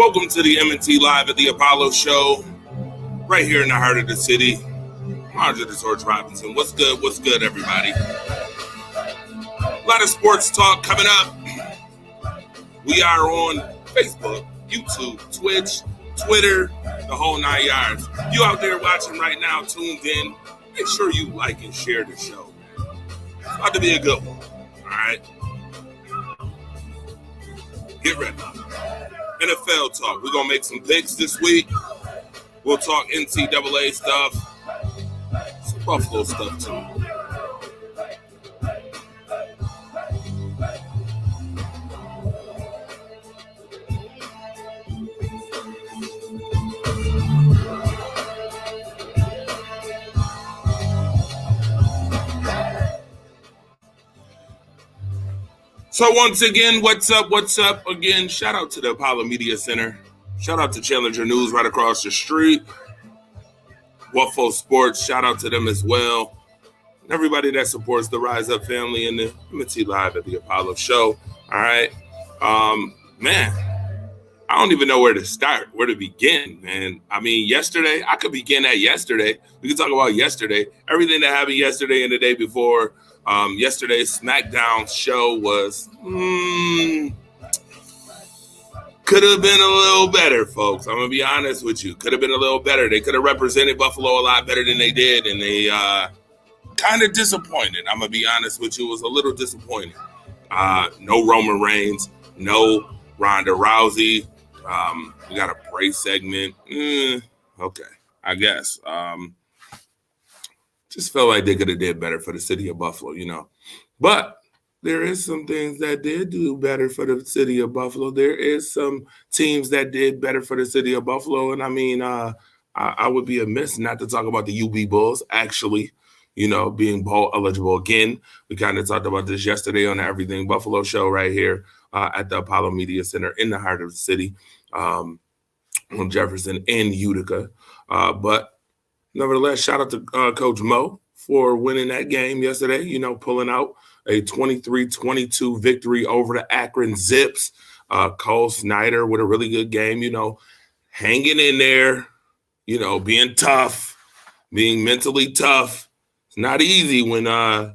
Welcome to the M&T Live at the Apollo Show, right here in the heart of the city. Roger the George Robinson. What's good? What's good, everybody? A lot of sports talk coming up. We are on Facebook, YouTube, Twitch, Twitter, the whole 9 yards. You out there watching right now, tuned in, make sure you like and share the show. It's about to be a good one. All right? Get ready. NFL talk. We're going to make some picks this week. We'll talk NCAA stuff. Some Buffalo stuff, too. So once again, what's up? Again, shout out to the Apollo Media Center. Shout out to Challenger News right across the street. Waffle Sports, shout out to them as well. And everybody that supports the Rise Up family and the M&T Live at the Apollo Show. All right. Man, I don't even know where to start, where to begin, man. I mean, yesterday, I could begin at yesterday. We can talk about yesterday. Everything that happened yesterday and the day before. Yesterday's SmackDown show was could have been a little better, folks. I'm gonna be honest with you. Could have been a little better. They could have represented Buffalo a lot better than they did, and they kind of disappointed. I'm gonna be honest with you. It was a little disappointing. No Roman Reigns, no Ronda Rousey. We got a Bray segment. Okay, I guess. Just felt like they could have did better for the city of Buffalo, you know. But there is some things that did do better for the city of Buffalo. There is some teams that did better for the city of Buffalo. And I mean, I would be amiss not to talk about the UB Bulls, actually, you know, being bowl eligible again. We kind of talked about this yesterday on the Everything Buffalo show right here at the Apollo Media Center in the heart of the city on Jefferson and Utica. But nevertheless, shout out to Coach Mo for winning that game yesterday, you know, pulling out a 23-22 victory over the Akron Zips. Cole Snyder with a really good game, you know, hanging in there, you know, being tough, being mentally tough. It's not easy when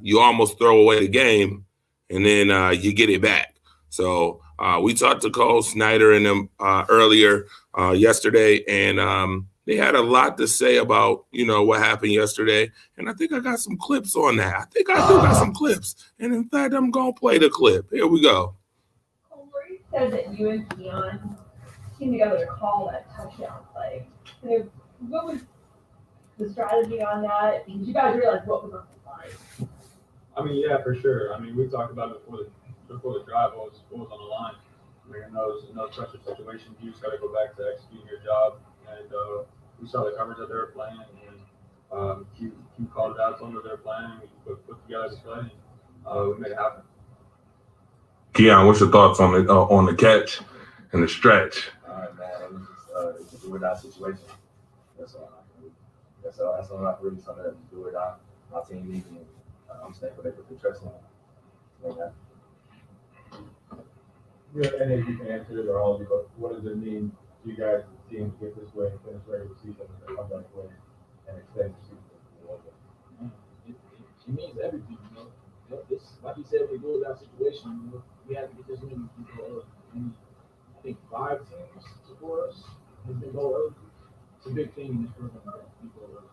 you almost throw away the game and then you get it back. So we talked to Cole Snyder and them earlier yesterday, and they had a lot to say about, you know, what happened yesterday. And I think I got some clips on that. I think I do got some clips. And in fact, I'm going to play the clip. Here we go. Lori said that you and Keon came together to call that touchdown play. What was the strategy on that? Did you guys realize what was on the line? I mean, yeah, for sure. I mean, we talked about it before the drive. What was on the line? I mean, in those pressure situations, you just got to go back to executing your job. And we saw the coverage that they were playing, and Q called it out, told them they were playing. We put together the play, and we made it happen. Keon, what's your thoughts on the catch and the stretch? All right, man. It was a do-or-die situation. That's all I can really say. Do-or-die. My team needs me. I'm thankful they put the trust in me. Okay. Yeah, any of you can answer it or all of you, but what does it mean to you guys, the team, to get this way and finish regular season and come back way and extend the season? It means everything, you know. This, like you said, we go with that situation. You know, we have to get this win. I think 5 teams support us. Has been go early. It's a big thing in this program that we go early.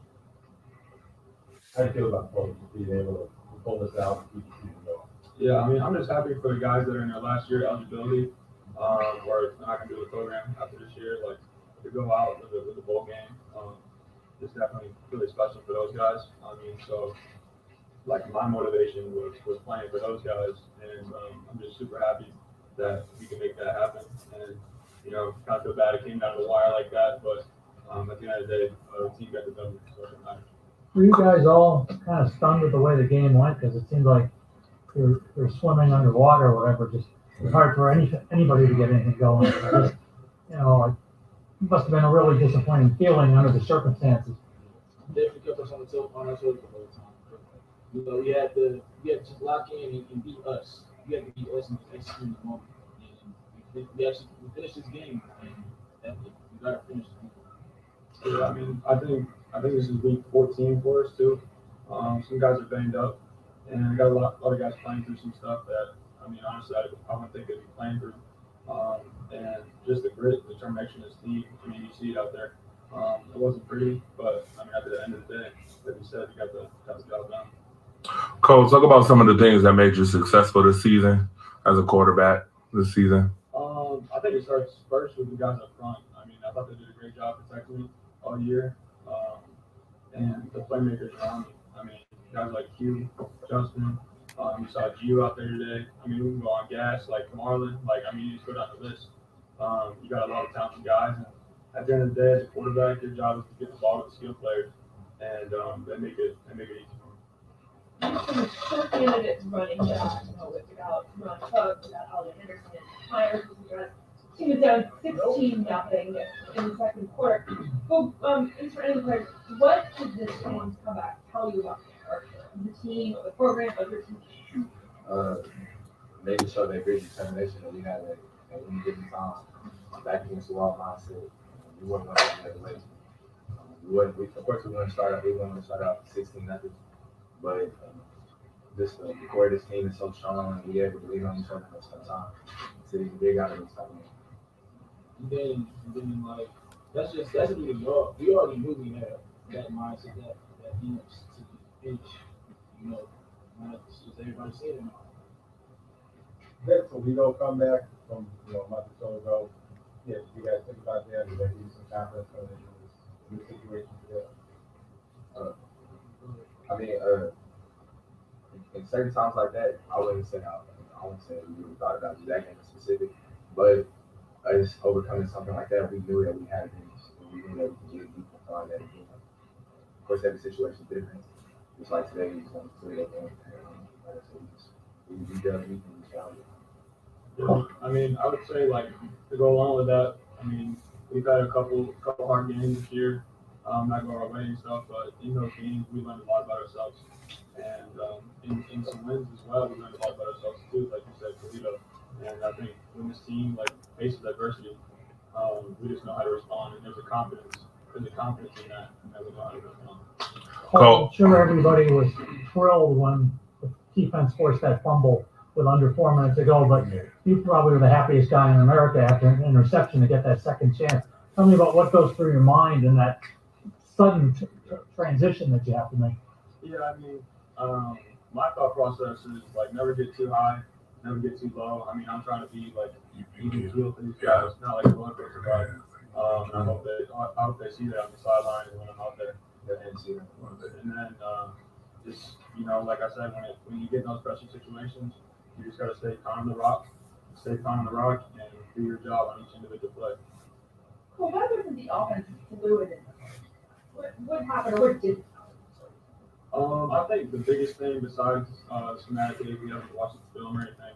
How do you feel about both being able to pull this out and keep the season going? Yeah, I mean, I'm just happy for the guys that are in their last year eligibility, where they're not going to do the program after this year. Like, to go out with the bowl game, it's definitely really special for those guys. I mean, so, like, my motivation was playing for those guys, and I'm just super happy that we can make that happen. And, you know, kind of feel bad it came down to the wire like that, but at the end of the day, the team got the W, so it matters. Were you guys all kind of stunned with the way the game went? Because it seemed like you're swimming underwater or whatever. Just it's hard for anybody to get anything going. Just, you know, it must have been a really disappointing feeling under the circumstances. Definitely kept us on our toes the whole time. You know, we had to just lock in and beat us. We had to beat us and execute in the moment. And we finished this game, and You gotta finish. Yeah, I mean, I think this is week 14 for us too. Some guys are banged up, and we got a lot of guys playing through some stuff that, I mean, honestly, I wouldn't think they'd be playing through. And just the grit, determination of this team. I mean, you see it out there. It wasn't pretty, but I mean, at the end of the day, like you said, you got the job done. Coach, talk about some of the things that made you successful this season as a quarterback this season. I think it starts first with the guys up front. I mean, I thought they did a great job protecting me all year. And the playmakers around me. I mean, guys like Q, Justin, you saw Gio out there today. I mean, we can go on gas, like Marlon. Like, I mean, you just go down the list. You got a lot of talented guys. And at the end of the day, as a quarterback, your job is to get the ball to the skill players. And they make it easy for them. Some short candidates running back, without Ron Cook, without Alden Anderson, Myers was addressed. Team was down 16-0 in the second quarter. But what did this game's comeback tell you about the character of the team, of the program, of your team? They just showed that great determination that we had at any given time. Back against the wall mindset. We weren't going to get the way. Of course, we want to start out 16-0, but just the core of this team is so strong, and we able to lean on each other most of the time. So you can dig out of this time. And then like that's even more. We already knew we had that mindset, that needs to finish. It's just everybody saying it now. That Toledo comeback from a month or so ago. Yeah, you guys think about that? Did that give you some confidence going into this situation today? I mean, in certain times like that, I wouldn't say we really thought about that game in specific, but us overcoming something like that, we knew that we had things, and we knew that we could get deep and find that again. Of course, every situation is different. Just like today, we just want to clear that game. Like I said, we dug deep and we found it. Yeah, I mean, I would say, like, to go along with that, I mean, we've had a couple hard games this year, not going our way and stuff, but in those games, we learned a lot about ourselves. And in some wins as well, we learned a lot about ourselves too, like you said, Toledo. And I think when this team, like, faces adversity, we just know how to respond, and there's a confidence in that, and that we know how to respond. I'm sure everybody was thrilled when the defense forced that fumble with under 4 minutes to go, but you probably were the happiest guy in America after an interception to get that second chance. Tell me about what goes through your mind in that sudden transition that you have to make. Yeah, I mean, my thought process is, like, never get too high, never get too low. I mean, I'm trying to be, like, even feel for these guys, not like a roller coaster ride. I hope they see that on the sidelines when I'm out there. And then just, like I said, when you get in those pressure situations, you just got to stay calm on the rock, and do your job on each individual play. Well, why wasn't the offense fluid in the what happened or what didn't happen? I think the biggest thing besides schematically, if you haven't watched the film or anything,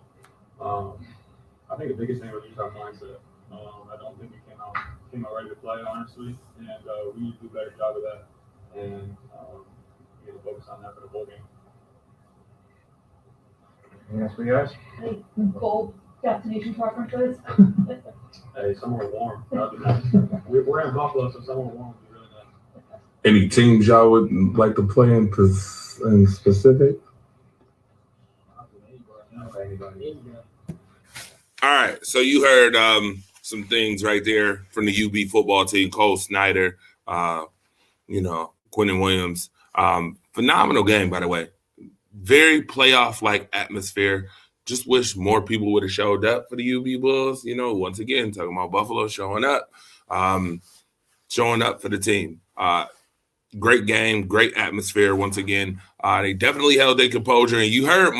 I think the biggest thing was just our mindset. I don't think we came out ready to play, honestly, and we need to do a better job of that, and we need to focus on that for the bowl game. Anything else for you guys? Any goal destination preferences? Hey, somewhere warm. That'd be nice. We're in Buffalo, so somewhere warm would be really nice. Any teams y'all would like to play in specific? All right, so you heard some things right there from the UB football team, Cole Snyder, Quentin Williams. Phenomenal game, by the way. Very playoff-like atmosphere. Just wish more people would have showed up for the UB Bulls. Once again, talking about Buffalo showing up for the team. Great game, great atmosphere. Once again, they definitely held their composure. And you heard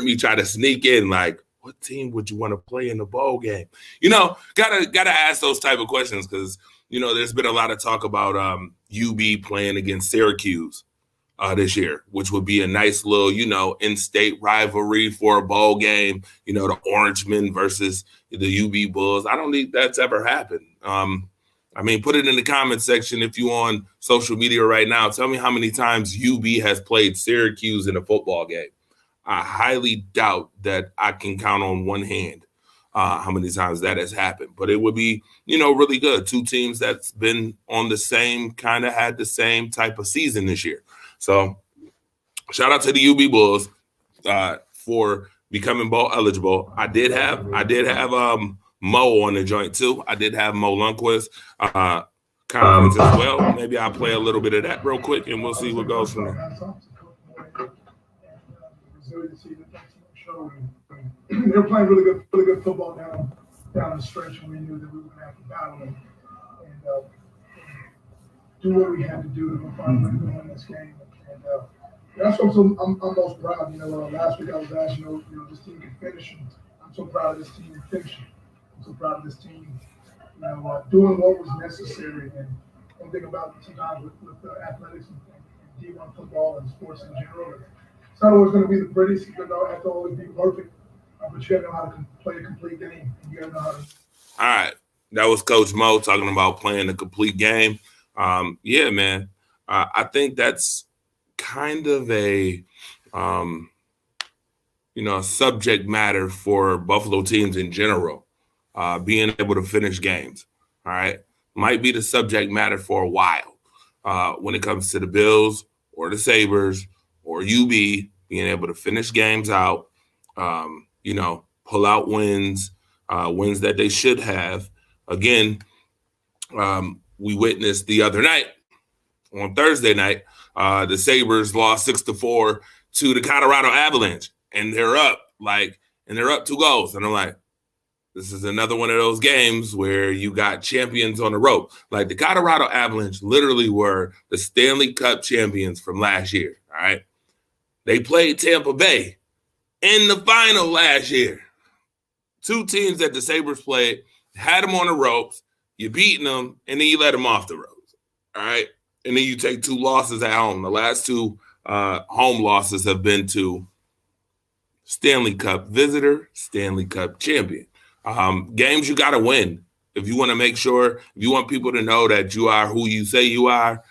me try to sneak in, like, what team would you want to play in the bowl game? Gotta ask those type of questions because there's been a lot of talk about UB playing against Syracuse this year, which would be a nice little, in-state rivalry for a bowl game, the Orangemen versus the UB Bulls. I don't think that's ever happened. Put it in the comment section if you're on social media right now. Tell me how many times UB has played Syracuse in a football game. I highly doubt that I can count on one hand. how many times that has happened. But it would be, really good. Two teams that's been on the same, kind of had the same type of season this year. So shout out to the UB Bulls for becoming bowl eligible. I did have Mo on the joint too. I did have Mo Lundquist conference as well. Maybe I'll play a little bit of that real quick, and we'll see what goes from there. They were playing really good football down the stretch, and we knew that we were going to have to battle and do what we had to do to find a way to win this game. And that's what I'm most proud. Last week I was asked, this team can finish, and I'm so proud of this team finishing. I'm so proud of this team, doing what was necessary. And one thing about sometimes with athletics and D1 football and sports in general, it's not always going to be the prettiest. You don't have to always be perfect, but you got to know how to play a complete game. You got to know how to. All right, that was Coach Mo talking about playing a complete game. Yeah, man, I think that's kind of a subject matter for Buffalo teams in general, being able to finish games. All right, might be the subject matter for a while when it comes to the Bills or the Sabres or UB being able to finish games out, pull out wins that they should have. Again, we witnessed the other night, on Thursday night, the Sabres lost 6-4 to the Colorado Avalanche, and they're up 2 goals. And I'm like, this is another one of those games where you got champions on the rope. Like the Colorado Avalanche literally were the Stanley Cup champions from last year. All right. They played Tampa Bay in the final last year. 2 teams that the Sabres played, had them on the ropes, you beating them, and then you let them off the ropes. All right. And then you take 2 losses at home. The last 2 home losses have been to Stanley Cup visitor, Stanley Cup champion. Games you got to win. If you want to make sure, if you want people to know that you are who you say you are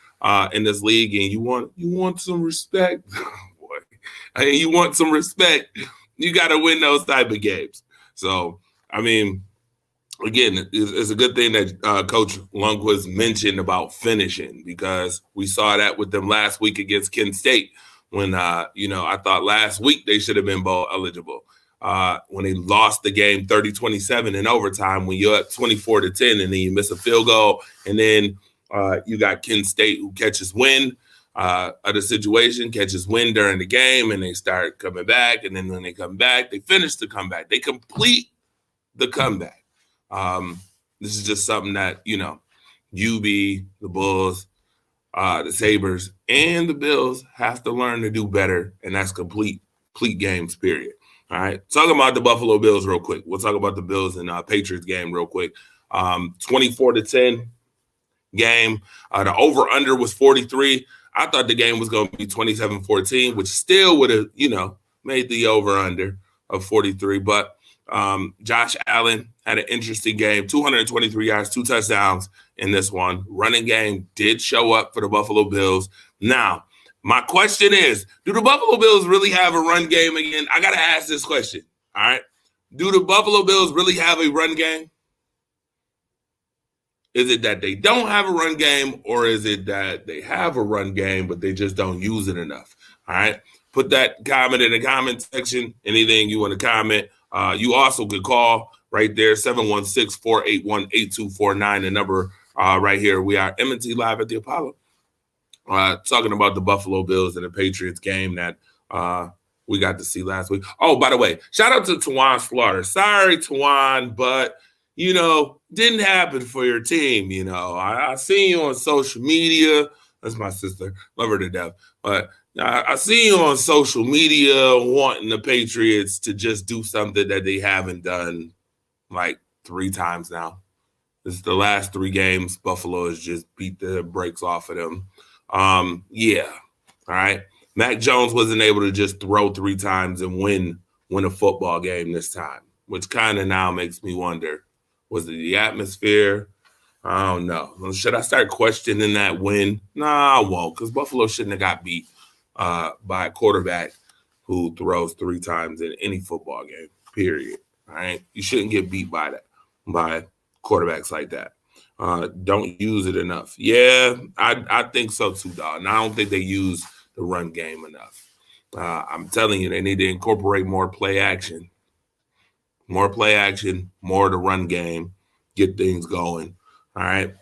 in this league, and you want some respect, you want some respect, you got to win those type of games. So, I mean, again, it's a good thing that Coach Lundquist mentioned about finishing, because we saw that with them last week against Kent State when, I thought last week they should have been bowl eligible. When they lost the game 30-27 in overtime, when you're up 24-10 and then you miss a field goal, and then you got Kent State who catches wind of the situation, catches wind during the game, and they start coming back. And then when they come back, they finish the comeback. They complete the comeback. This is just something that, UB, the Bulls, the Sabres, and the Bills have to learn to do better, and that's complete games, period. All right, talking about the Buffalo Bills real quick. We'll talk about the Bills and Patriots game real quick. 24-10 game. The over-under was 43. I thought the game was going to be 27-14, which still would have, made the over-under of 43. But Josh Allen had an interesting game, 223 yards, 2 touchdowns in this one. Running game did show up for the Buffalo Bills. Now, my question is, do the Buffalo Bills really have a run game again? I got to ask this question, all right? Do the Buffalo Bills really have a run game? Is it that they don't have a run game, or is it that they have a run game, but they just don't use it enough? All right? Put that comment in the comment section, anything you want to comment. You also could call right there, 716-481-8249, the number right here. We are M&T Live at the Apollo. Talking about the Buffalo Bills and the Patriots game that we got to see last week. Oh, by the way, shout out to Tawan Slaughter. Sorry, Tawan, but, didn't happen for your team. I seen you on social media. That's my sister. Love her to death. But I see you on social media wanting the Patriots to just do something that they haven't done like 3 times now. This is the last 3 games. Buffalo has just beat the brakes off of them. Yeah. All right. Mac Jones wasn't able to just throw 3 times and win a football game this time, which kind of now makes me wonder, was it the atmosphere? I don't know. Should I start questioning that win? Nah, I won't, because Buffalo shouldn't have got beat by a quarterback who throws 3 times in any football game, period. All right. You shouldn't get beat by quarterbacks like that. Don't use it enough. Yeah, I think so too, dog. And I don't think they use the run game enough. I'm telling you, they need to incorporate more play action. More play action, more of the run game, get things going. All right.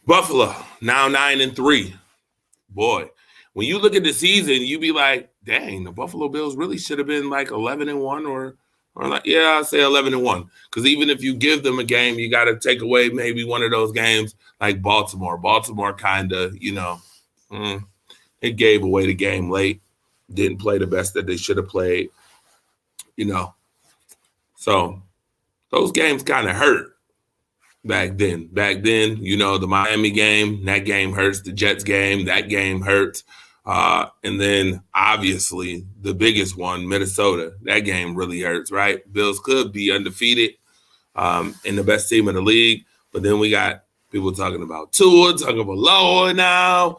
Buffalo, now 9-3. Boy, when you look at the season, you be like, dang, the Buffalo Bills really should have been like 11-1 or like, yeah, I'll say 11-1. Because even if you give them a game, you got to take away maybe one of those games like Baltimore. Baltimore kind of, it gave away the game late. Didn't play the best that they should have played, So those games kind of hurt back then. Back then, the Miami game, that game hurts. The Jets game, that game hurts. And then, obviously, the biggest one, Minnesota, that game really hurts, right? Bills could be undefeated and the best team in the league. But then we got people talking about Tua, talking about Loa now,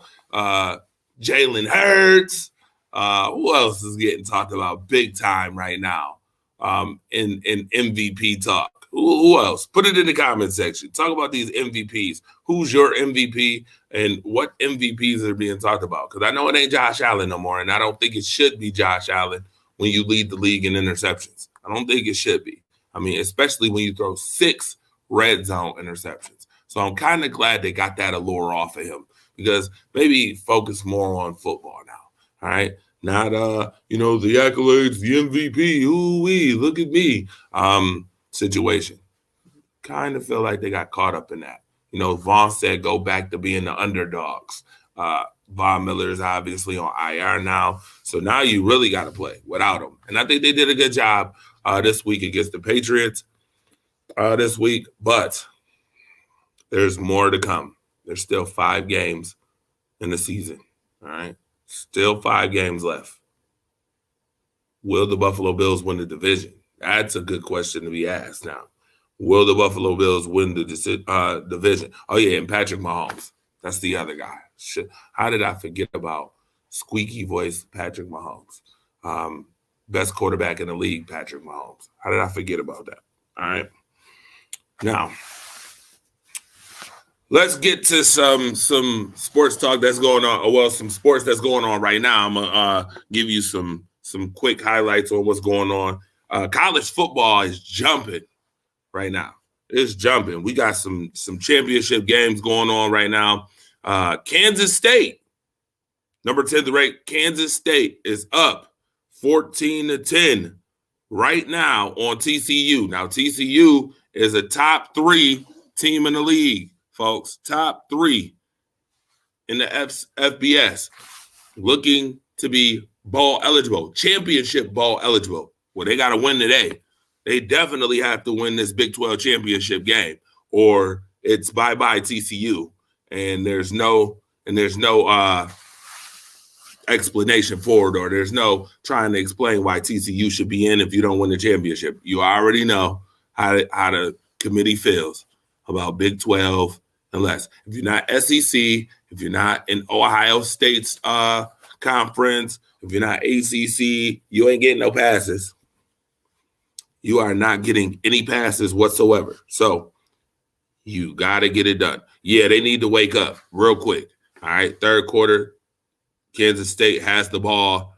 Jalen Hurts. Who else is getting talked about big time right now in MVP talk? Who else? Put it in the comment section. Talk about these MVPs. Who's your MVP and what MVPs are being talked about? Because I know it ain't Josh Allen no more, and I don't think it should be Josh Allen when you lead the league in interceptions. I don't think it should be. I mean, especially when you throw 6 red zone interceptions. So I'm kind of glad they got that allure off of him because maybe focus more on football now. All right. Not, the accolades, the MVP, ooh-wee, look at me situation. Kind of feel like they got caught up in that. Vaughn said go back to being the underdogs. Von Miller is obviously on IR now. So now you really got to play without him. And I think they did a good job this week against the Patriots this week. But there's more to come. There's still 5 games in the season. All right. Still 5 games left. Will the Buffalo Bills win the division? That's a good question to be asked now. Will the Buffalo Bills win the division? Oh, yeah, and Patrick Mahomes. That's the other guy. Shit. How did I forget about squeaky voice Patrick Mahomes? Best quarterback in the league, Patrick Mahomes. How did I forget about that? All right. Now, let's get to some sports talk that's going on. Well, some sports that's going on right now. I'm gonna give you some quick highlights on what's going on. College football is jumping right now. It's jumping. We got some championship games going on right now. Kansas State, number 10th ranked Kansas State is up 14-10 right now on TCU. Now TCU is a top 3 team in the league. Folks, top 3 in the FBS, looking to be bowl eligible, championship bowl eligible. Well, they got to win today. They definitely have to win this Big 12 championship game, or it's bye-bye TCU. And there's no explanation for it, or there's no trying to explain why TCU should be in if you don't win the championship. You already know how the committee feels about Big 12. Unless if you're not SEC, if you're not in Ohio State's conference, if you're not ACC, you ain't getting no passes. You are not getting any passes whatsoever. So you got to get it done. Yeah, they need to wake up real quick. All right, 3rd quarter, Kansas State has the ball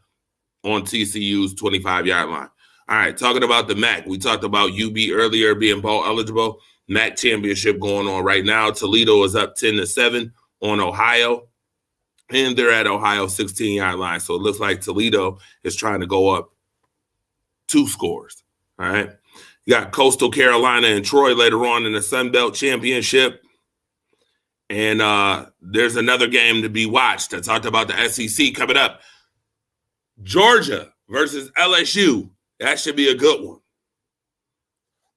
on TCU's 25-yard line. All right, talking about the MAC. We talked about UB earlier being bowl eligible. MAC championship going on right now. Toledo is up 10-7 on Ohio, and they're at Ohio's 16-yard line. So it looks like Toledo is trying to go up 2 scores. All right. You got Coastal Carolina and Troy later on in the Sun Belt Championship. And there's another game to be watched. I talked about the SEC coming up. Georgia versus LSU. That should be a good one.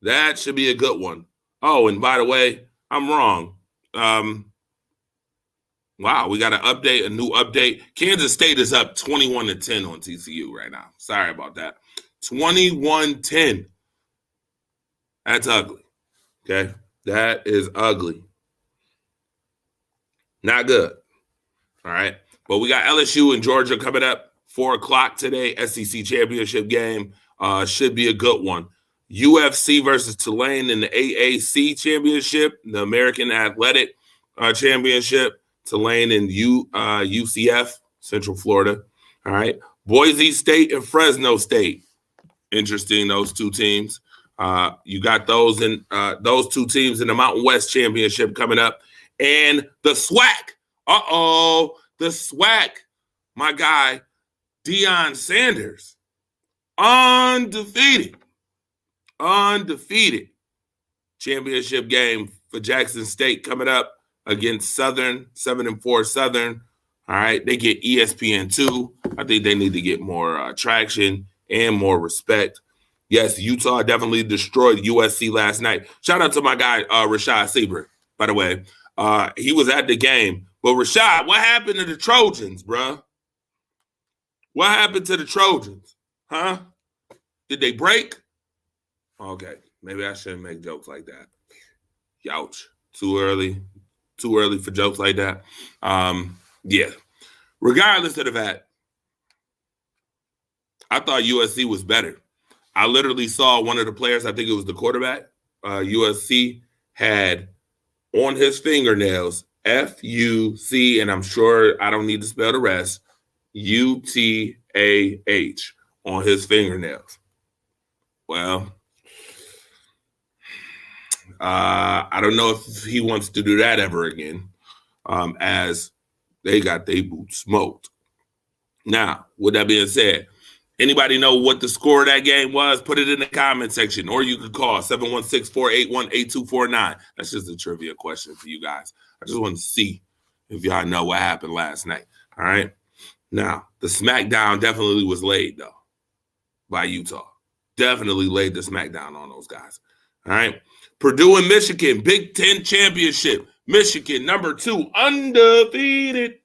That should be a good one. Oh, and by the way, I'm wrong. Wow, we got an update, a new update. Kansas State is up 21-10 on TCU right now. Sorry about that. 21-10. That's ugly. Okay? That is ugly. Not good. All right? But we got LSU and Georgia coming up. 4 o'clock today, SEC championship game. Should be a good one. UFC versus Tulane in the AAC championship, the American Athletic Championship, Tulane and UCF, Central Florida. All right. Boise State and Fresno State. Interesting, those two teams. You got those two teams in the Mountain West Championship coming up. And the SWAC. The SWAC. My guy, Deion Sanders. Undefeated championship game for Jackson State coming up against Southern, 7-4 Southern. All right, they get ESPN2. I think they need to get more traction and more respect. Yes, Utah definitely destroyed USC last night. Shout out to my guy, Rashad Seaver, by the way. He was at the game. But Rashad, what happened to the Trojans, bruh? What happened to the Trojans? Huh? Did they break? Okay, maybe I shouldn't make jokes like that. Youch. Too early for jokes like that. Yeah. Regardless of the fact, I thought USC was better. I literally saw one of the players, I think it was the quarterback, USC had on his fingernails, F-U-C, and I'm sure I don't need to spell the rest, U-T-A-H on his fingernails. Well, I don't know if he wants to do that ever again, as they got their boots smoked. Now, with that being said, anybody know what the score of that game was? Put it in the comment section, or you could call 716-481-8249. That's just a trivia question for you guys. I just want to see if y'all know what happened last night. All right. Now, the smackdown definitely was laid, though, by Utah. Definitely laid the smackdown on those guys. All right. Purdue and Michigan, Big Ten championship. Michigan, number 2, undefeated.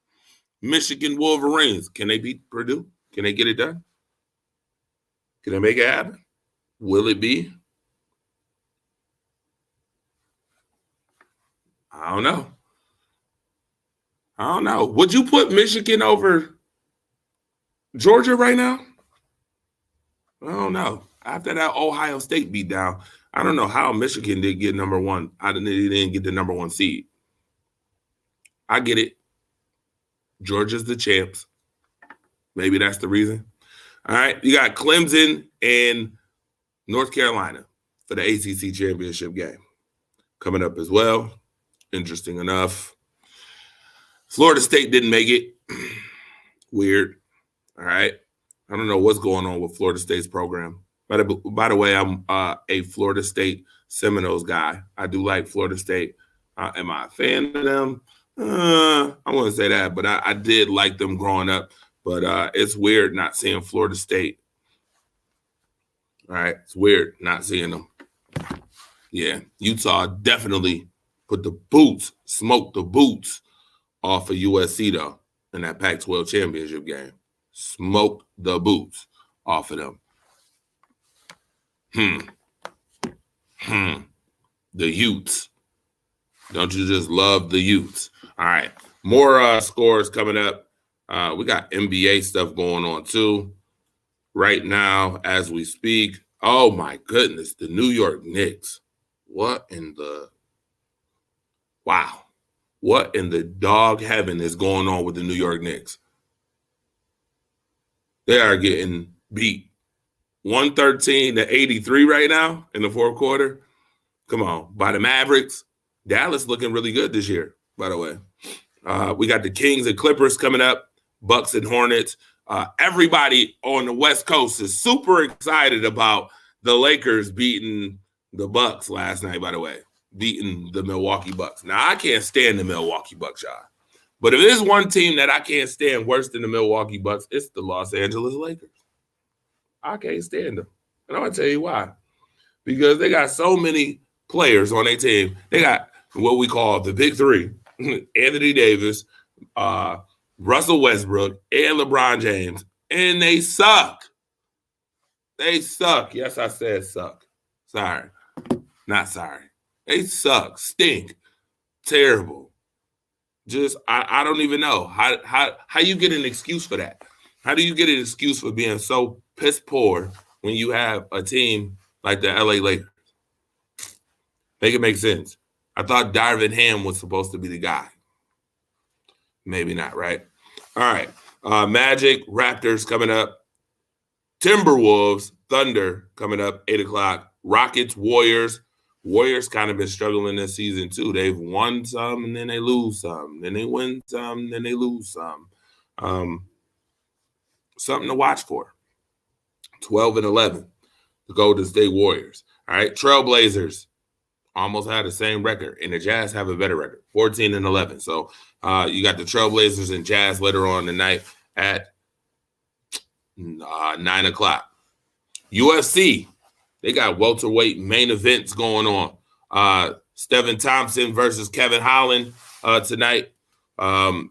Michigan Wolverines. Can they beat Purdue? Can they get it done? Can they make it happen? Will it be? I don't know. Would you put Michigan over Georgia right now? I don't know. After that Ohio State beat down, I don't know how Michigan did get number 1. They didn't get the number 1 seed. I get it. Georgia's the champs. Maybe that's the reason. All right. You got Clemson and North Carolina for the ACC championship game coming up as well. Interesting enough. Florida State didn't make it. Weird. All right. I don't know what's going on with Florida State's program. By the way, I'm a Florida State Seminoles guy. I do like Florida State. Am I a fan of them? I wouldn't say that, but I did like them growing up. But it's weird not seeing Florida State. All right. It's weird not seeing them. Yeah. Utah definitely smoked the boots off of USC, though, in that Pac-12 championship game. Smoked the boots off of them. The Utes. Don't you just love the Utes? All right. More scores coming up. We got NBA stuff going on, too. Right now, as we speak. Oh, my goodness. The New York Knicks. What in the dog heaven is going on with the New York Knicks? They are getting beat 113-83 right now in the fourth quarter. Come on. By the Mavericks. Dallas looking really good this year, by the way. We got the Kings and Clippers coming up. Bucks and Hornets. Everybody on the West Coast is super excited about the Lakers beating the Bucks last night, by the way. Beating the Milwaukee Bucks. Now, I can't stand the Milwaukee Bucks, y'all. But if there's one team that I can't stand worse than the Milwaukee Bucks, it's the Los Angeles Lakers. I can't stand them. And I'm going to tell you why. Because they got so many players on their team. They got what we call the big three. Anthony Davis, Russell Westbrook, and LeBron James. And they suck. They suck. Yes, I said suck. Sorry. Not sorry. They suck. Stink. Terrible. Just, I don't even know. How you get an excuse for that? How do you get an excuse for being so piss poor when you have a team like the LA Lakers. Make it make sense. I thought Darvin Ham was supposed to be the guy. Maybe not, right? All right. Magic, Raptors coming up. Timberwolves, Thunder coming up, 8 o'clock. Rockets, Warriors. Warriors kind of been struggling this season, too. They've won some, and then they lose some. Then they win some, then they lose some. Something to watch for. 12 and 11, the Golden State Warriors. All right, Trailblazers almost had the same record, and the Jazz have a better record, 14 and 11. So you got the Trailblazers and Jazz later on tonight at 9 o'clock. UFC, they got welterweight main events going on. Stephen Thompson versus Kevin Holland tonight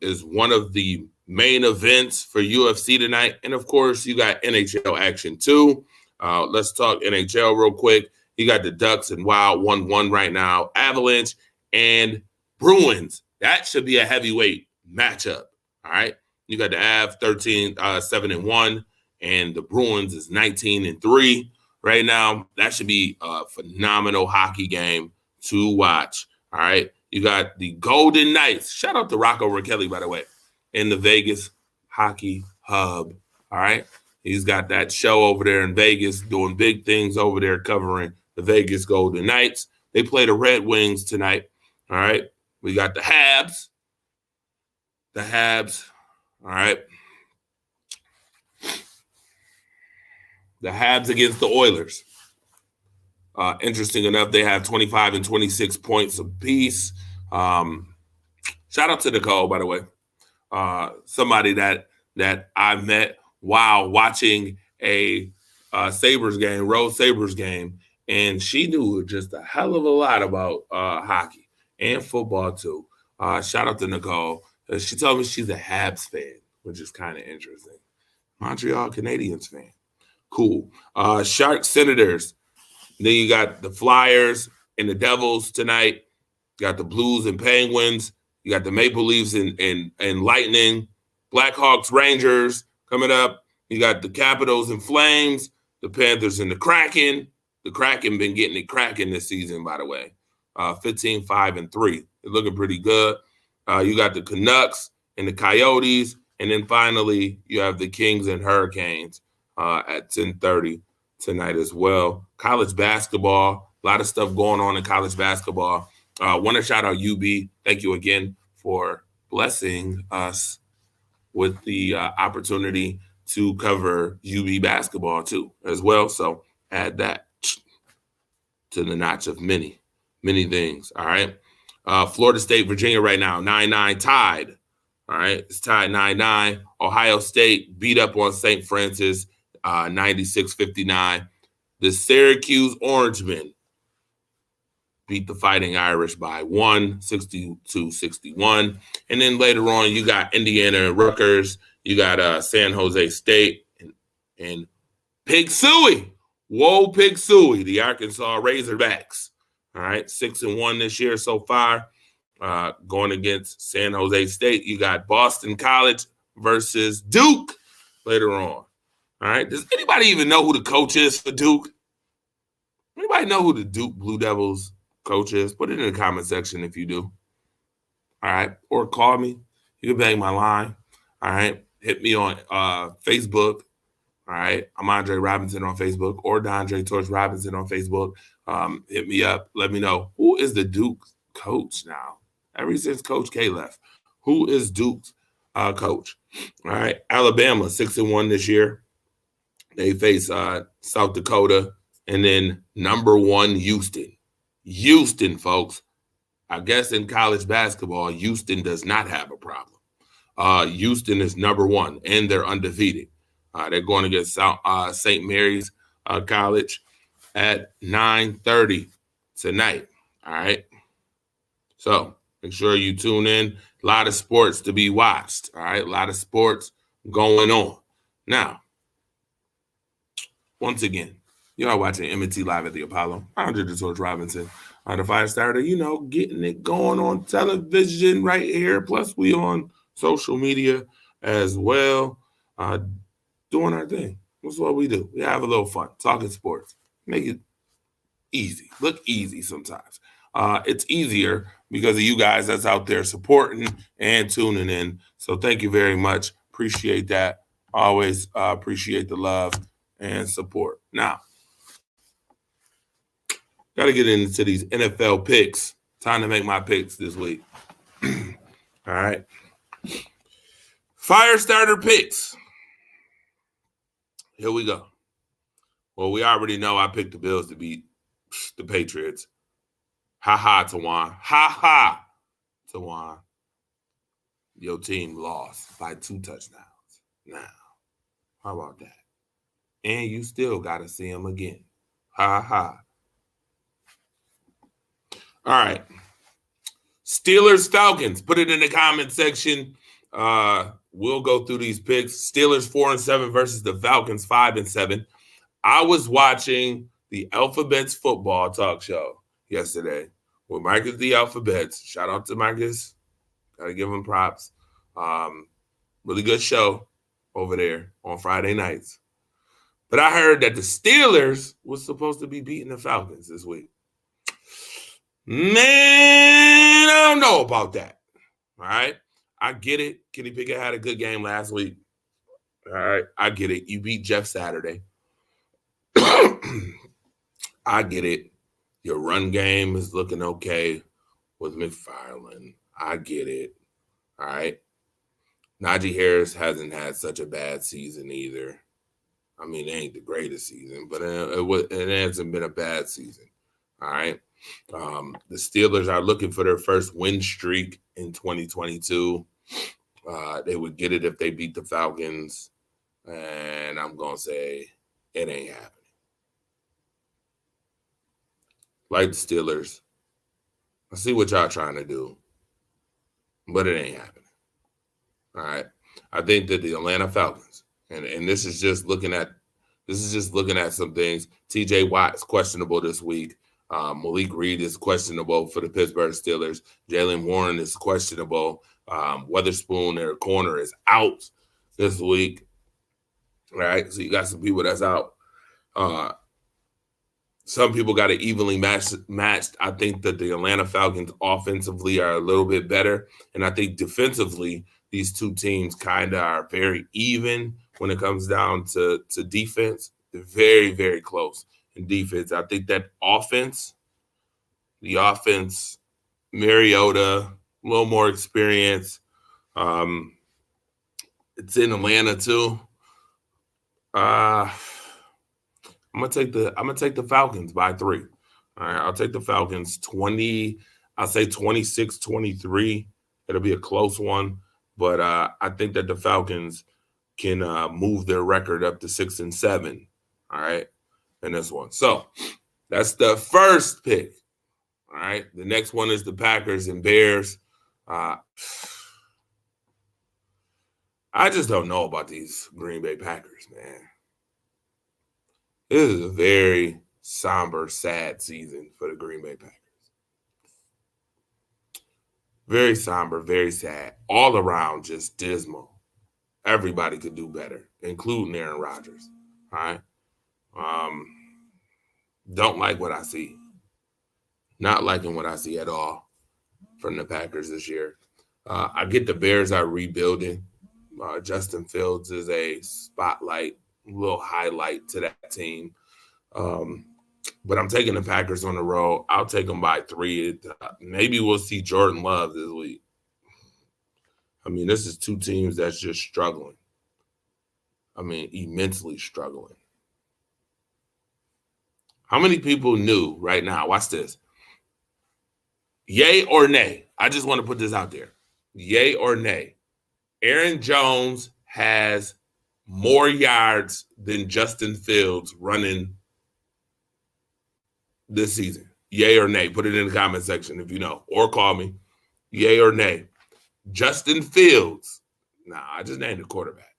is one of the main events for UFC tonight. And, of course, you got NHL action, too. Let's talk NHL real quick. You got the Ducks and Wild 1-1 right now. Avalanche and Bruins. That should be a heavyweight matchup, all right? You got the Av 7-1, and the Bruins is 19-3 right now. That should be a phenomenal hockey game to watch, all right? You got the Golden Knights. Shout out to Rocco Raquelli, by the way, in the Vegas Hockey Hub, all right? He's got that show over there in Vegas, doing big things over there, covering the Vegas Golden Knights. They play the Red Wings tonight, all right? We got the Habs. The Habs, all right? The Habs against the Oilers. Interesting enough, they have 25 and 26 points apiece. Shout out to Nicole, by the way. Somebody that I met while watching a Sabres game, Rose Sabres game, and she knew just a hell of a lot about hockey and football too. Shout out to Nicole. She told me she's a Habs fan, which is kind of interesting. Montreal Canadiens fan. Cool. Sharks Senators. Then you got the Flyers and the Devils tonight. You got the Blues and Penguins. You got the Maple Leafs and Lightning. Blackhawks Rangers coming up. You got the Capitals and Flames. The Panthers and the Kraken. The Kraken been getting it cracking this season, by the way. 15-5-3. They're looking pretty good. You got the Canucks and the Coyotes. And then finally, you have the Kings and Hurricanes at 10:30 tonight as well. College basketball, a lot of stuff going on in college basketball. Want to shout out UB. Thank you again for blessing us with the opportunity to cover UB basketball too as well. So add that to the notch of many, many things. All right. Florida State, Virginia right now, 9-9 tied. All right. It's tied 9-9. Ohio State beat up on St. Francis 96-59. The Syracuse Orangemen beat the Fighting Irish by 62-61. And then later on, you got Indiana and Rutgers. You got San Jose State and Pig Suey. Whoa, Pig Suey, the Arkansas Razorbacks. All right, 6-1 this year so far. Going against San Jose State. You got Boston College versus Duke later on. All right, does anybody even know who the coach is for Duke? Anybody know who the Duke Blue Devils coach is? Put it in the comment section if you do. All right, or call me. You can bang my line. All right, hit me on Facebook. All right, I'm Andre Robinson on Facebook or DeAndre Torch Robinson on Facebook. Hit me up. Let me know who is the Duke coach now. Ever since Coach K left, who is Duke's coach? All right, Alabama 6-1 this year. They face South Dakota and then number 1 Houston. Houston, folks. I guess in college basketball, Houston does not have a problem. Houston is number 1 and they're undefeated. They're going against St. Mary's College at 9:30 tonight. All right. So make sure you tune in. A lot of sports to be watched. All right. A lot of sports going on. Now, once again, you are watching M&T Live at the Apollo. I'm Andre George Robinson on the Fire Starter, getting it going on television right here. Plus, we on social media as well, doing our thing. That's what we do. We have a little fun, talking sports. Make it easy. Look easy sometimes. It's easier because of you guys that's out there supporting and tuning in. So thank you very much. Appreciate that. Always appreciate the love and support. Now, got to get into these NFL picks. Time to make my picks this week. All right. Fire starter picks. Here we go. Well, we already know I picked the Bills to beat the Patriots. Ha-ha, Tawan. Ha-ha, Tawan. Your team lost by 2 touchdowns. Now, how about that? And you still got to see them again. Ha-ha. All right. Steelers, Falcons. Put it in the comment section. We'll go through these picks. Steelers 4-7 versus the Falcons 5-7. I was watching the Alphabets football talk show yesterday with Marcus the Alphabets. Shout out to Marcus. Gotta give him props. Really good show over there on Friday nights. But I heard that the Steelers was supposed to be beating the Falcons this week. Man, I don't know about that. All right. I get it. Kenny Pickett had a good game last week. All right. I get it. You beat Jeff Saturday. I get it. Your run game is looking okay with McFarland. I get it. All right. Najee Harris hasn't had such a bad season either. I mean, it ain't the greatest season, but it hasn't been a bad season. All right. The Steelers are looking for their first win streak in 2022. They would get it if they beat the Falcons. And I'm going to say it ain't happening. Like the Steelers, I see what y'all trying to do, but it ain't happening. All right. I think that the Atlanta Falcons, and this is just looking at some things. TJ Watt's questionable this week. Malik Reed is questionable for the Pittsburgh Steelers. Jaylen Warren is questionable. Weatherspoon, their corner, is out this week. All right. So you got some people that's out. Some people got it evenly matched. I think that the Atlanta Falcons offensively are a little bit better. And I think defensively, these two teams kind of are very even when it comes down to defense. They're very, very close in defense. I think that the offense, Mariota, a little more experience. It's in Atlanta too. I'm gonna take the Falcons by 3. All right, I'll take the Falcons 20. I'll say 26-23. It'll be a close one, but I think that the Falcons can move their record up to 6-7. All right, in this one. So that's the first pick. All right, the next one is the Packers and Bears. I just don't know about these Green Bay Packers, man. This is a very somber, sad season for the Green Bay Packers. Very somber, very sad. All around, just dismal. Everybody could do better, including Aaron Rodgers. All right? Don't like what I see. Not liking what I see at all from the Packers this year. I get the Bears are rebuilding. Justin Fields is a spotlight, little highlight to that team. But I'm taking the Packers on the road. I'll take them by 3. Maybe we'll see Jordan Love this week. I mean, this is two teams that's just struggling. I mean, immensely struggling. How many people knew right now? Watch this. Yay or nay? I just want to put this out there. Yay or nay? Aaron Jones has more yards than Justin Fields running this season. Yay or nay? Put it in the comment section if you know, or call me. Yay or nay? Justin Fields, I just named the quarterback,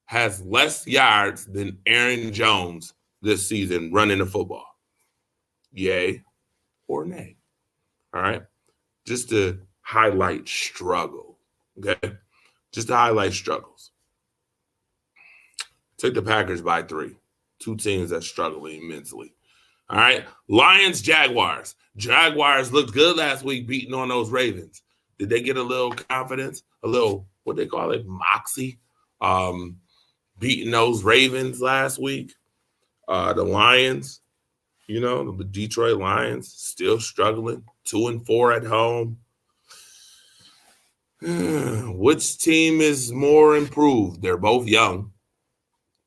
has less yards than Aaron Jones this season running the football. Yay or nay? All right? Just to highlight struggle, okay? Just to highlight struggles. Take the Packers by 3. Two teams that struggle immensely. All right. Lions, Jaguars. Jaguars looked good last week beating on those Ravens. Did they get a little confidence? A little, what they call it, moxie? Beating those Ravens last week. The Lions, the Detroit Lions still struggling. 2-4 at home. Which team is more improved? They're both young,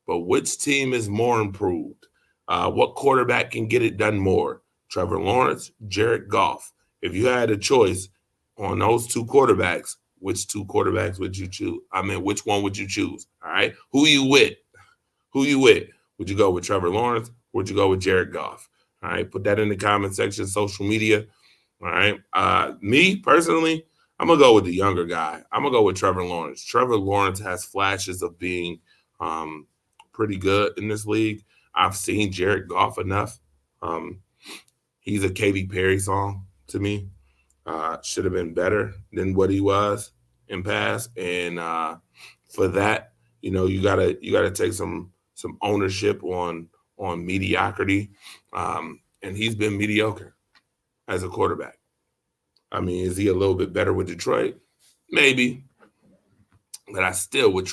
but which team is more improved? What quarterback can get it done more? Trevor Lawrence, Jared Goff. If you had a choice on those two quarterbacks, which two quarterbacks would you choose? Which one would you choose? All right. Who you with? Would you go with Trevor Lawrence? Or would you go with Jared Goff? All right. Put that in the comment section, social media. All right. Me personally, I'm going to go with the younger guy. I'm going to go with Trevor Lawrence. Trevor Lawrence has flashes of being pretty good in this league. I've seen Jared Goff enough. He's a Katy Perry song to me. Should have been better than what he was in past. And for that, you gotta take some ownership on mediocrity. And he's been mediocre as a quarterback. Is he a little bit better with Detroit? Maybe. But I still would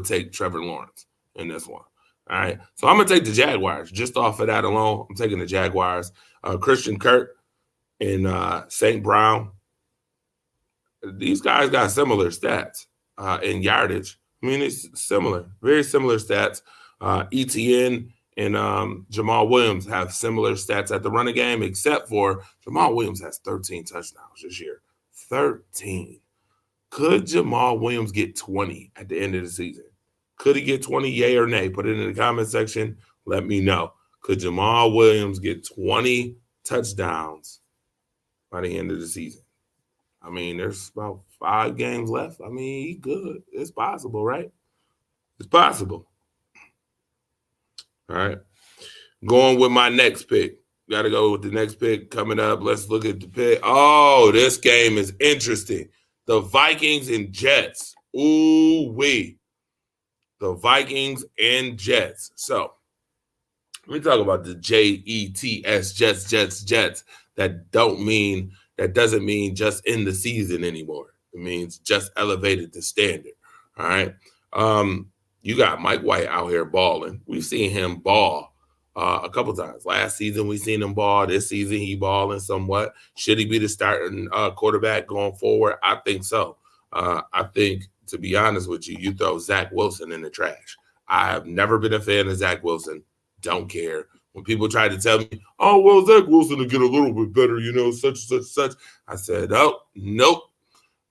take Trevor Lawrence in this one. All right. So I'm going to take the Jaguars. Just off of that alone, I'm taking the Jaguars. Christian Kirk and St. Brown. These guys got similar stats in yardage. It's similar, very similar stats. ETN and Jamal Williams have similar stats at the running game, except for Jamal Williams has 13 touchdowns this year. 13. Could Jamal Williams get 20 at the end of the season? Could he get 20, yay or nay? Put it in the comment section. Let me know. Could Jamal Williams get 20 touchdowns by the end of the season? There's about 5 games left. He good. It's possible, right? It's possible. All right. Going with my next pick. Got to go with the next pick coming up. Let's look at the pick. Oh, this game is interesting. The Vikings and Jets. Ooh-wee. The Vikings and Jets. So, let me talk about the Jets, Jets. That doesn't mean just in the season anymore. It means just elevated the standard. All right. You got Mike White out here balling. We've seen him ball a couple times. Last season, we've seen him ball. This season, he balling somewhat. Should he be the starting quarterback going forward? I think so. I think, to be honest with you, you throw Zach Wilson in the trash. I have never been a fan of Zach Wilson. Don't care. When people try to tell me, oh, well, Zach Wilson will get a little bit better, such. I said, oh, nope.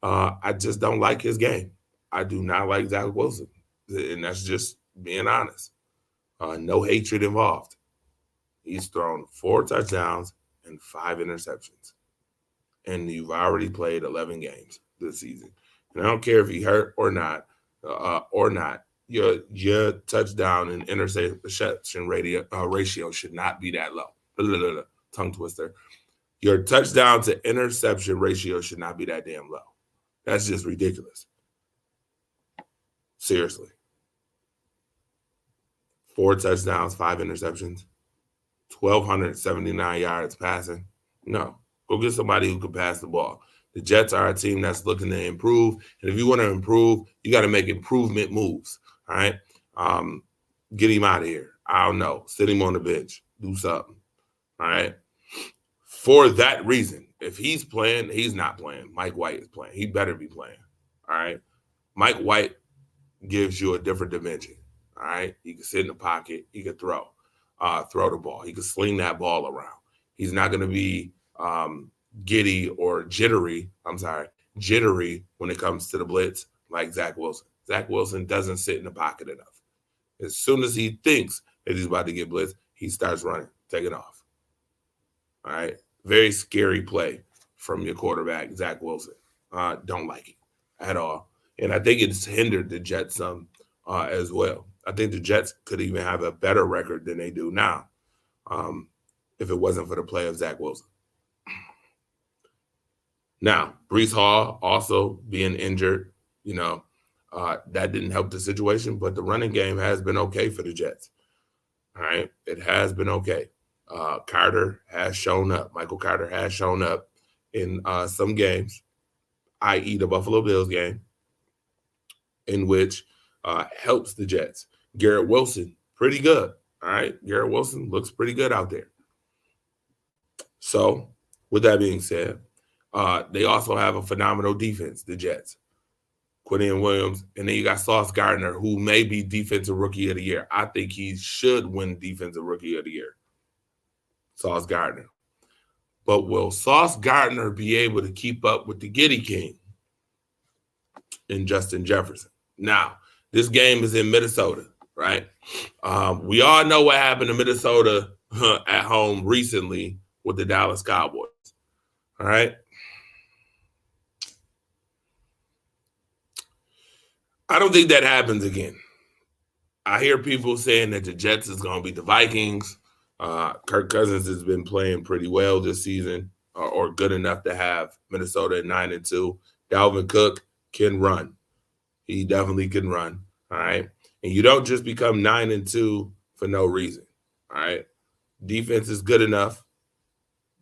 I just don't like his game. I do not like Zach Wilson. And that's just being honest. No hatred involved. He's thrown 4 touchdowns and 5 interceptions. And you've already played 11 games this season. And I don't care if he hurt or not. Your touchdown and interception ratio should not be that low. Tongue twister. Your touchdown to interception ratio should not be that damn low. That's just ridiculous. Seriously. 4 touchdowns, 5 interceptions, 1,279 yards passing. No. Go get somebody who can pass the ball. The Jets are a team that's looking to improve. And if you want to improve, you got to make improvement moves. All right. Get him out of here. I don't know. Sit him on the bench. Do something. All right. For that reason, if he's playing, he's not playing. Mike White is playing. He better be playing. All right. Mike White gives you a different dimension. All right. He can sit in the pocket. He can throw the ball. He can sling that ball around. He's not going to be giddy or jittery when it comes to the blitz like Zach Wilson. Zach Wilson doesn't sit in the pocket enough. As soon as he thinks that he's about to get blitzed, he starts running, taking off. All right. Very scary play from your quarterback, Zach Wilson. Don't like it at all. And I think it's hindered the Jets some as well. I think the Jets could even have a better record than they do now if it wasn't for the play of Zach Wilson. Now, Breece Hall also being injured, that didn't help the situation, but the running game has been okay for the Jets. All right. It has been okay. Carter has shown up. Michael Carter has shown up in some games, i.e. the Buffalo Bills game, in which helps the Jets. Garrett Wilson, pretty good. All right. Garrett Wilson looks pretty good out there. So, with that being said, they also have a phenomenal defense, the Jets. Quinnen Williams, and then you got Sauce Gardner, who may be Defensive Rookie of the Year. I think he should win Defensive Rookie of the Year. Sauce Gardner. But will Sauce Gardner be able to keep up with the Giddy King in Justin Jefferson? Now, this game is in Minnesota, right? We all know what happened to Minnesota at home recently with the Dallas Cowboys, all right? I don't think that happens again. I hear people saying that the Jets is going to beat the Vikings. Kirk Cousins has been playing pretty well this season, or good enough to have Minnesota at 9-2. Dalvin Cook can run. He definitely can run, all right? And you don't just become 9-2 for no reason, all right? Defense is good enough.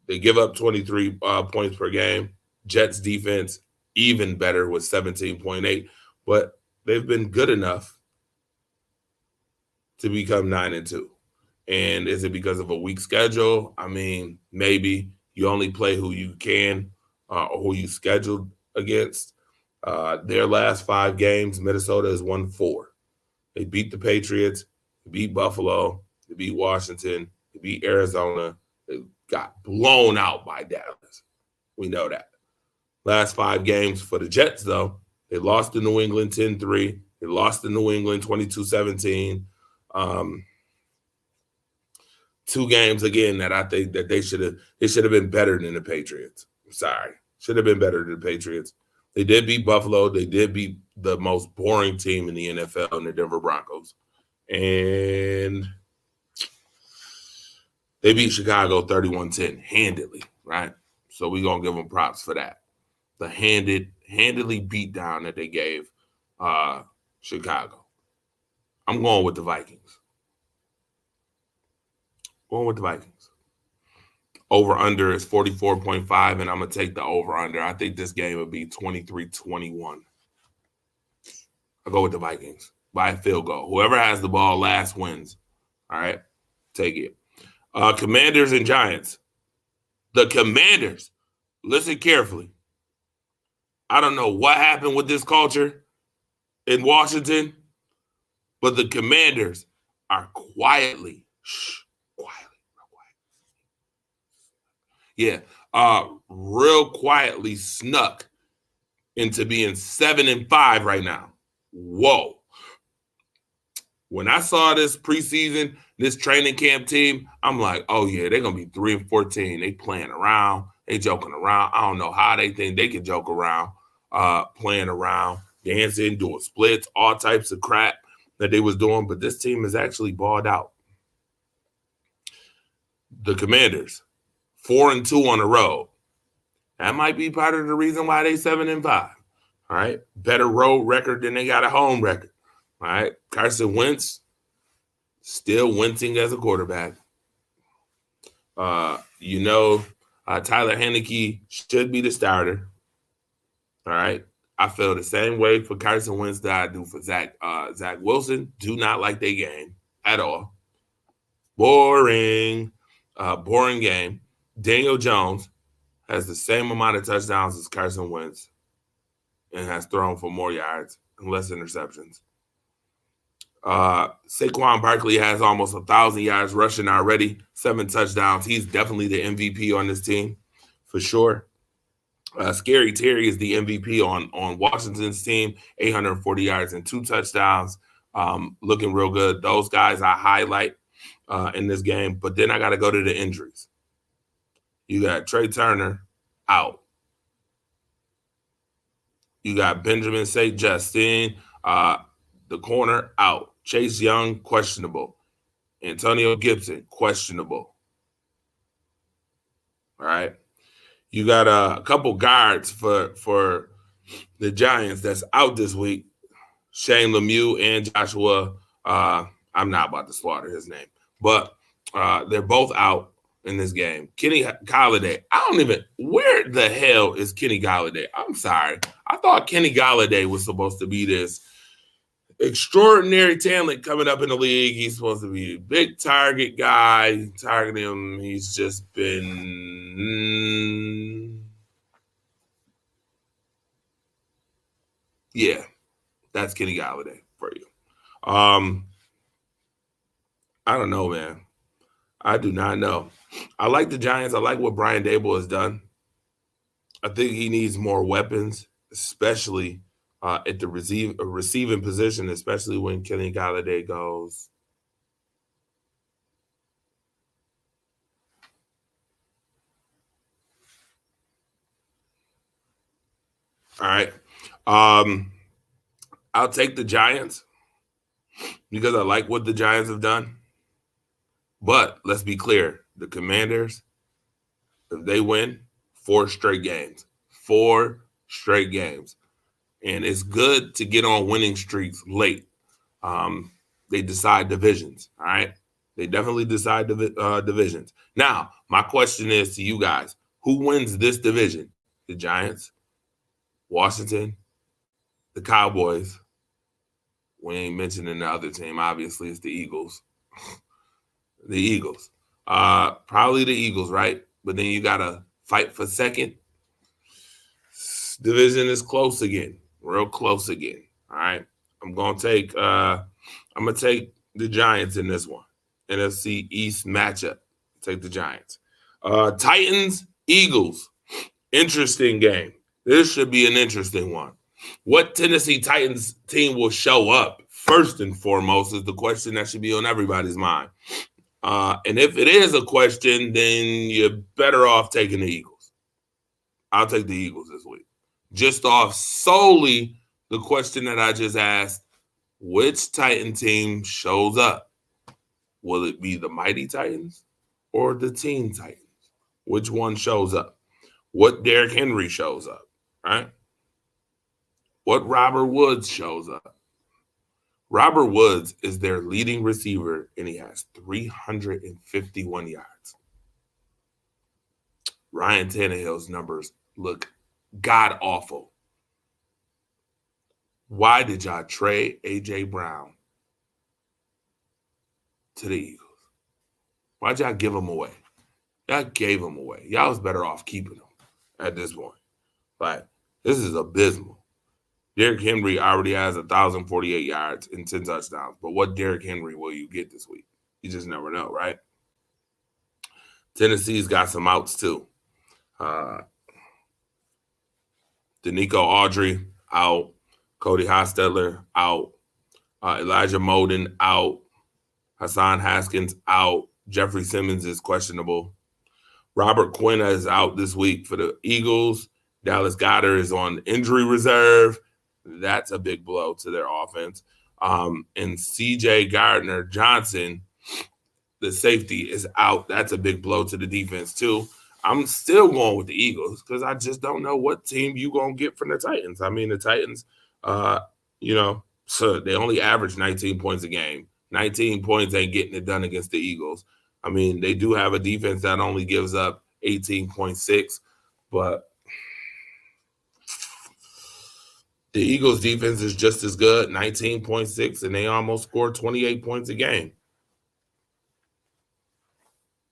They give up 23 points per game. Jets defense even better with 17.8. But they've been good enough to become 9-2. And is it because of a weak schedule? I mean, maybe you only play who you can or who you scheduled against. Their last 5 games, Minnesota has won 4. They beat the Patriots, they beat Buffalo, they beat Washington, they beat Arizona. They got blown out by Dallas. We know that. Last 5 games for the Jets, though, they lost to New England 10-3. They lost to New England 22-17. 2 games, again, that I think that they should have been better than the Patriots. I'm sorry. Should have been better than the Patriots. They did beat Buffalo. They did beat the most boring team in the NFL, in the Denver Broncos. And they beat Chicago 31-10 handedly, right? So we're going to give them props for that. The handedly beat down that they gave Chicago. I'm going with the Vikings. Over-under is 44.5, and I'm going to take the over-under. I think this game would be 23-21. I'll go with the Vikings by a field goal. Whoever has the ball last wins. All right? Take it. Commanders and Giants. The Commanders, listen carefully. I don't know what happened with this culture in Washington, but the Commanders are quietly, real quietly snuck into being 7-5 right now. Whoa. When I saw this preseason, this training camp team, I'm like, oh yeah, they're going to be 3-14. They playing around. They joking around. I don't know how they think they can joke around, playing around, dancing, doing splits, all types of crap that they was doing. But this team is actually balled out. The Commanders, 4-2 on the road. That might be part of the reason why they 7-5. All right. Better road record than they got a home record. All right. Carson Wentz still wincing as a quarterback. Tyler Heineke should be the starter. All right. I feel the same way for Carson Wentz that I do for Zach Wilson. Do not like their game at all. Boring game. Daniel Jones has the same amount of touchdowns as Carson Wentz and has thrown for more yards and less interceptions. Saquon Barkley has almost 1,000 yards rushing already, 7 touchdowns. He's definitely the MVP on this team for sure. Scary Terry is the MVP on Washington's team, 840 yards and 2 touchdowns. Looking real good. Those guys I highlight in this game, but then I got to go to the injuries. You got Trey Turner out. You got Benjamin St. Justine, the corner, out. Chase Young, questionable. Antonio Gibson, questionable. All right. You got a couple guards for the Giants that's out this week. Shane Lemieux and Joshua. I'm not about to slaughter his name, but they're both out in this game. Kenny Golladay. Where the hell is Kenny Golladay? I'm sorry. I thought Kenny Golladay was supposed to be this extraordinary talent coming up in the league. He's supposed to be a big target guy. Target him. He's just been. Yeah, that's Kenny Golladay for you. I don't know, man. I do not know. I like the Giants. I like what Brian Daboll has done. I think he needs more weapons, especially at the receiving position, especially when Kenny Golladay goes. All right. I'll take the Giants because I like what the Giants have done. But let's be clear, the Commanders, if they win, 4 straight games. 4 straight games. And it's good to get on winning streaks late. They decide divisions, all right? They definitely decide divisions. Now, my question is to you guys, who wins this division? The Giants, Washington, the Cowboys. We ain't mentioning the other team. Obviously, it's the Eagles. The Eagles. Probably the Eagles, right? But then you got to fight for second. Division is close again. Real close again. All right. I'm gonna take the Giants in this one. NFC East matchup. Take the Giants. Titans, Eagles. Interesting game. This should be an interesting one. What Tennessee Titans team will show up first and foremost is the question that should be on everybody's mind. And if it is a question, then you're better off taking the Eagles. I'll take the Eagles this week. Just off solely the question that I just asked, which Titan team shows up? Will it be the Mighty Titans or the Teen Titans? Which one shows up? What Derrick Henry shows up, right? What Robert Woods shows up? Robert Woods is their leading receiver, and he has 351 yards. Ryan Tannehill's numbers look god-awful. Why did y'all trade A.J. Brown to the Eagles? Why'd y'all give him away? Y'all gave him away. Y'all was better off keeping him at this point. Like, this is abysmal. Derrick Henry already has 1,048 yards and 10 touchdowns. But what Derrick Henry will you get this week? You just never know, right? Tennessee's got some outs, too. Danico Audrey, out. Cody Hostetler, out. Elijah Molden, out. Hassan Haskins, out. Jeffrey Simmons is questionable. Robert Quinn is out this week for the Eagles. Dallas Goedert is on injury reserve. That's a big blow to their offense. And C.J. Gardner-Johnson, the safety, is out. That's a big blow to the defense, too. I'm still going with the Eagles because I just don't know what team you going to get from the Titans. I mean, the Titans, so they only average 19 points a game. 19 points ain't getting it done against the Eagles. I mean, they do have a defense that only gives up 18.6, but the Eagles' defense is just as good, 19.6, and they almost scored 28 points a game.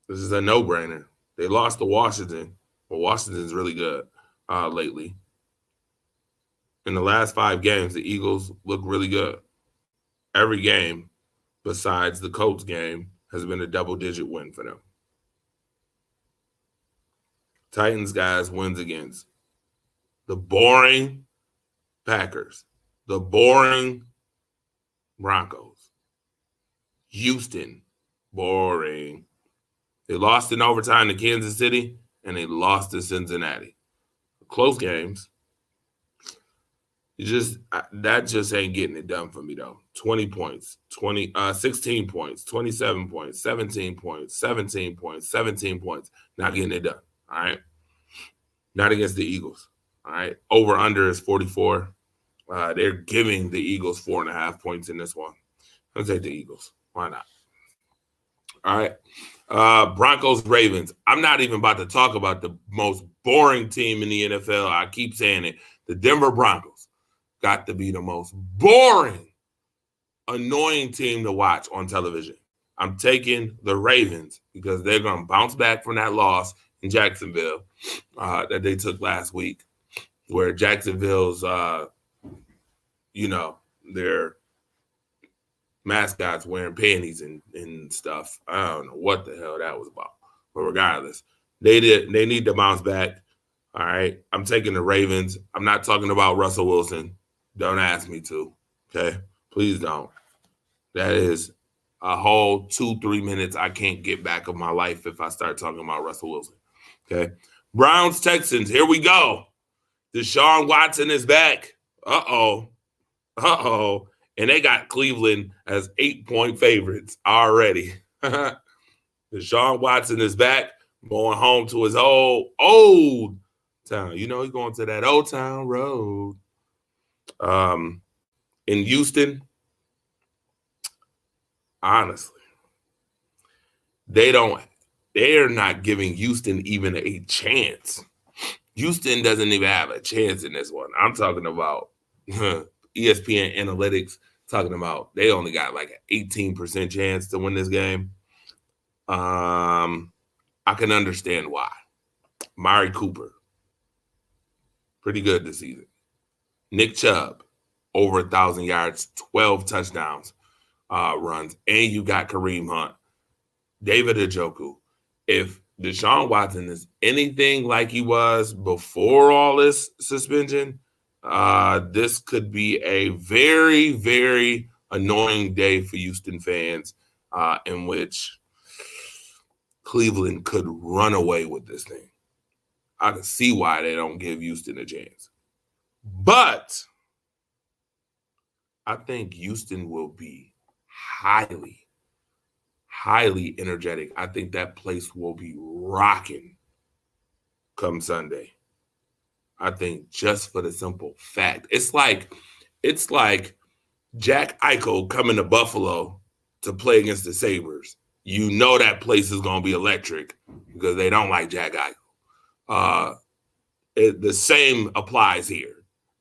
This is a no-brainer. They lost to Washington, but Washington's really good lately. In the last 5 games, the Eagles look really good. Every game, besides the Colts game, has been a double-digit win for them. Titans, guys, wins against the boring Packers, the boring Broncos, Houston, boring. They lost in overtime to Kansas City, and they lost to Cincinnati. Close games. That just ain't getting it done for me, though. 20 points, 16 points, 27 points, 17 points, 17 points, 17 points. Not getting it done, all right? Not against the Eagles, all right? Over-under is 44. They're giving the Eagles 4.5 points in this one. I'll take the Eagles. Why not? All right. Broncos, Ravens. I'm not even about to talk about the most boring team in the NFL. I keep saying it. The Denver Broncos got to be the most boring, annoying team to watch on television. I'm taking the Ravens because they're going to bounce back from that loss in Jacksonville that they took last week, where Jacksonville's, their mascots wearing panties and stuff. I don't know what the hell that was about. But regardless, they need to bounce back. All right. I'm taking the Ravens. I'm not talking about Russell Wilson. Don't ask me to. Okay. Please don't. That is a whole 2-3 minutes I can't get back of my life if I start talking about Russell Wilson. Okay. Browns, Texans. Here we go. Deshaun Watson is back. Uh-oh. And they got Cleveland as 8-point favorites already. Deshaun Watson is back, going home to his old town. You know, he's going to that old town road. In Houston, honestly, they're not giving Houston even a chance. Houston doesn't even have a chance in this one. I'm talking about ESPN Analytics talking about they only got like an 18% chance to win this game. I can understand why. Mari Cooper, pretty good this season. Nick Chubb, over 1,000 yards, 12 touchdowns runs, and you got Kareem Hunt. David Njoku. If Deshaun Watson is anything like he was before all this suspension, this could be a very, very annoying day for Houston fans, in which Cleveland could run away with this thing. I can see why they don't give Houston a chance. But I think Houston will be highly energetic. I think that place will be rocking come Sunday. I think just for the simple fact. It's like Jack Eichel coming to Buffalo to play against the Sabres. You know that place is going to be electric because they don't like Jack Eichel. The same applies here.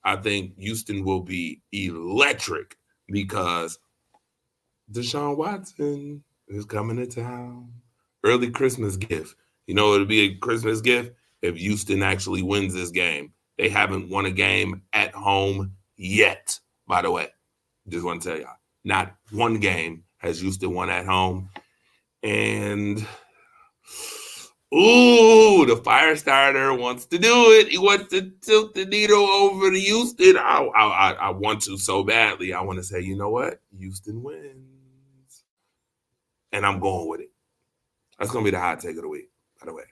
I think Houston will be electric because Deshaun Watson is coming to town. Early Christmas gift. You know, it'll be a Christmas gift if Houston actually wins this game. They haven't won a game at home yet, by the way. Just want to tell y'all. Not one game has Houston won at home. And, the fire starter wants to do it. He wants to tilt the needle over to Houston. I want to so badly. I want to say, you know what? Houston wins. And I'm going with it. That's going to be the hot take of the week, by the way.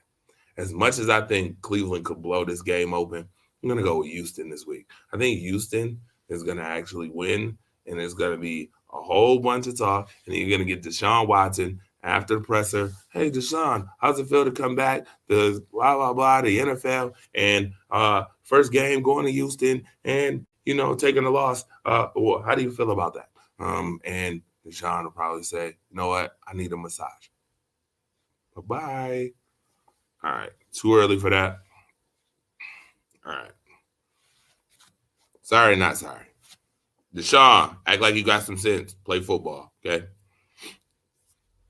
As much as I think Cleveland could blow this game open, I'm going to go with Houston this week. I think Houston is going to actually win, and it's going to be a whole bunch of talk, and you're going to get Deshaun Watson after the presser. Hey, Deshaun, how's it feel to come back to blah, blah, blah, the NFL, and first game going to Houston and, taking a loss? How do you feel about that? And Deshaun will probably say, you know what? I need a massage. Bye-bye. All right. Too early for that. All right. Sorry, not sorry. Deshaun, act like you got some sense. Play football, okay?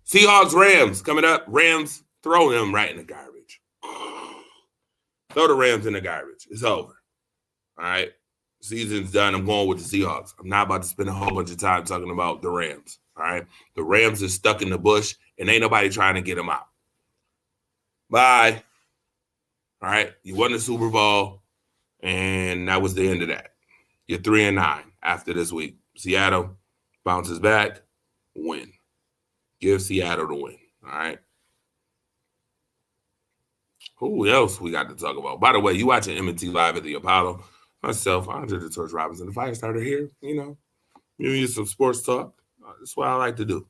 Seahawks, Rams coming up. Rams, throw them right in the garbage. Throw the Rams in the garbage. It's over. All right? Season's done. I'm going with the Seahawks. I'm not about to spend a whole bunch of time talking about the Rams. All right? The Rams are stuck in the bush, and ain't nobody trying to get them out. Bye. All right? You won the Super Bowl, and that was the end of that. You're 3-9 after this week. Seattle bounces back, win. Give Seattle the win. All right? Who else we got to talk about? By the way, you watching M&T Live at the Apollo. Myself, Andre the Torch Robinson, the fire starter here. Give you some sports talk. That's what I like to do.